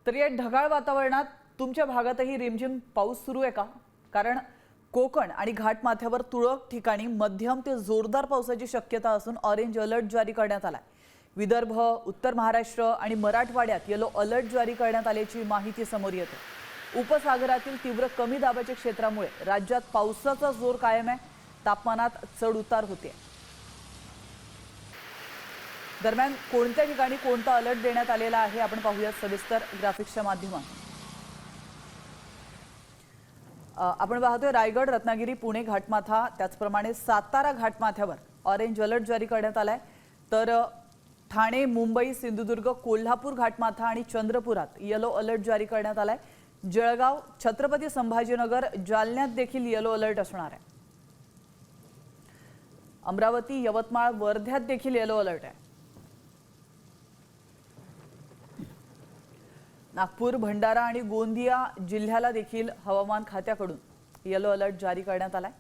तर या ढगाळ वातावरणात तुमच्या भागातही रिमझिम पाऊस सुरू आहे का? कारण कोकण आणि घाटमाथ्यावर तुरळक ठिकाणी मध्यम ते जोरदार पावसाची शक्यता असून ऑरेंज अलर्ट जारी करण्यात आलाय। विदर्भ, उत्तर महाराष्ट्र आणि मराठवाड्यात येलो अलर्ट जारी करण्यात आल्याची माहिती समोर येते। उपसागरातील तीव्र कमी दाबाच्या क्षेत्रामुळे राज्यात पावसाचा जोर कायम आहे। तापमानात चढ उतार होते। दरम्यान कोणत्या ठिकाणी कोणता अलर्ट देण्यात आलेला आहे आपण पाहूया सविस्तर ग्राफिक्सच्या माध्यमातून। आपण पाहतोय रायगड, रत्नागिरी, पुणे घाटमाथा त्याचप्रमाणे सातारा घाटमाथ्यावर ऑरेंज अलर्ट जारी करण्यात आलाय। तर ठाणे, मुंबई, सिंधुदुर्ग, कोल्हापूर घाटमाथा आणि चंद्रपुरात येलो अलर्ट जारी करण्यात आलाय। जळगाव, छत्रपती संभाजीनगर, जालन्यात देखील येलो अलर्ट असणार आहे। अमरावती, यवतमाळ, वर्ध्यात देखील येलो अलर्ट आहे। नागपूर, भंडारा आणि गोंदिया जिल्ह्याला देखील हवामान खात्याकडून येलो अलर्ट जारी करण्यात आलाय।